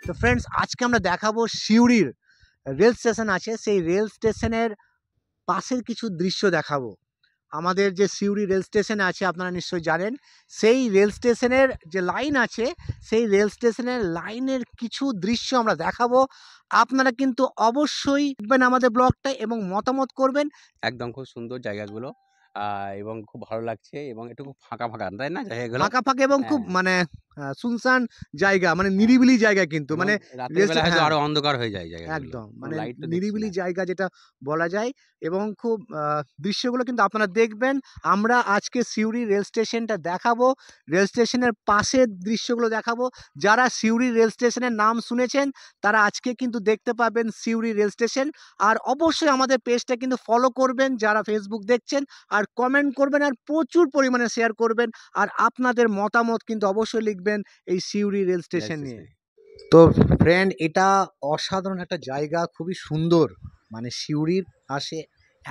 তো ফ্রেন্ডস, আজকে আমরা দেখাবো সিউড়ির রেল স্টেশন আছে, সেই রেল স্টেশনের পাশের কিছু দৃশ্য দেখাবো। আমাদের যে সিউড়ি রেল স্টেশন আছে আপনারা নিশ্চয়ই জানেন, সেই রেল স্টেশনের যে লাইন আছে, সেই রেল স্টেশনের লাইনের কিছু দৃশ্য আমরা দেখাবো। আপনারা কিন্তু অবশ্যই দেখবেন আমাদের ব্লগটা এবং মতামত করবেন। একদম খুব সুন্দর জায়গাগুলো এবং খুব ভালো লাগছে এবং একটু খুব ফাঁকা ফাঁকা, তাই না জায়গাগুলো? ফাঁকা ফাঁকা এবং খুব হ্যাঁ, মানে শুনশান জায়গা, মানে হ্যাঁ। নিরিবিলি জায়গা কিন্তু এবং মানে রাতের রেল বেলা হয়তো হ্যাঁ আরো অন্ধকার হয়ে যায় জায়গাগুলো। একদম কোনো মানে লাইট তো দেখছি নিরিবিলি না। জায়গা যেটা বলা যায়। এবং খুব দৃশ্যগুলো কিন্তু আপনারা দেখবেন। আমরা আজকে সিউড়ি রেল স্টেশনটা দেখাবো, রেল স্টেশনের পাশের দৃশ্যগুলো দেখাবো। যারা সিউড়ি রেল স্টেশনের নাম শুনেছেন তারা আজকে কিন্তু দেখতে পাবেন সিউড়ি রেল স্টেশন। আর অবশ্যই আমাদের পেজটা কিন্তু ফলো করবেন যারা ফেসবুক দেখছেন, আর কমেন্ট করবেন আর প্রচুর পরিমাণে শেয়ার করবেন। আর আপনাদের মতামত কিন্তু অবশ্যই লিখবেন এই সিউড়ি রেল রেল স্টেশন নিয়ে। স্টেশনে। তো ফ্রেন্ড, এটা অসাধারণ একটা জায়গা, খুবই সুন্দর। মানে সিউড়ির পাশে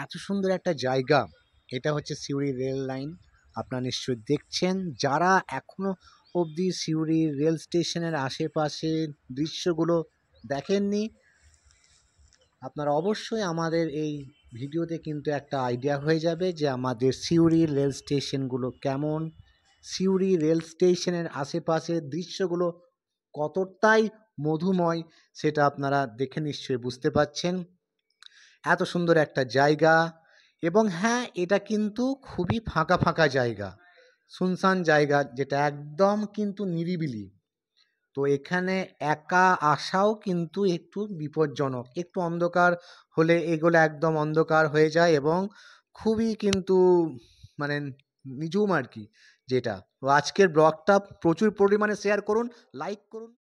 এত সুন্দর একটা জায়গা, এটা হচ্ছে সিউড়ি রেল লাইন। আপনারা নিশ্চয়ই দেখছেন, যারা এখনো অবধি সিউড়ি রেল স্টেশনের আশেপাশে দৃশ্যগুলো দেখেননি, আপনারা অবশ্যই আমাদের এই ভিডিওতে কিন্তু একটা আইডিয়া হয়ে যাবে যে আমাদের সিউড়ি রেল স্টেশনগুলো কেমন, সিউড়ি রেল স্টেশনের আশেপাশের দৃশ্যগুলো কতটাই মধুময়, সেটা আপনারা দেখে নিশ্চয়ই বুঝতে পারছেন। এত সুন্দর একটা জায়গা, এবং হ্যাঁ, এটা কিন্তু খুবই ফাঁকা ফাঁকা জায়গা, শুনশান জায়গা, যেটা একদম কিন্তু নিরিবিলি। তো এখানে একা আসাও কিন্তু একটু বিপজ্জনক, একটু অন্ধকার হলে এগুলো একদম অন্ধকার হয়ে যায় এবং খুবই কিন্তু মানে নিঝুম আর কি। যেটা তো আজকের ব্লগটা প্রচুর পরিমাণে শেয়ার করুন, লাইক করুন।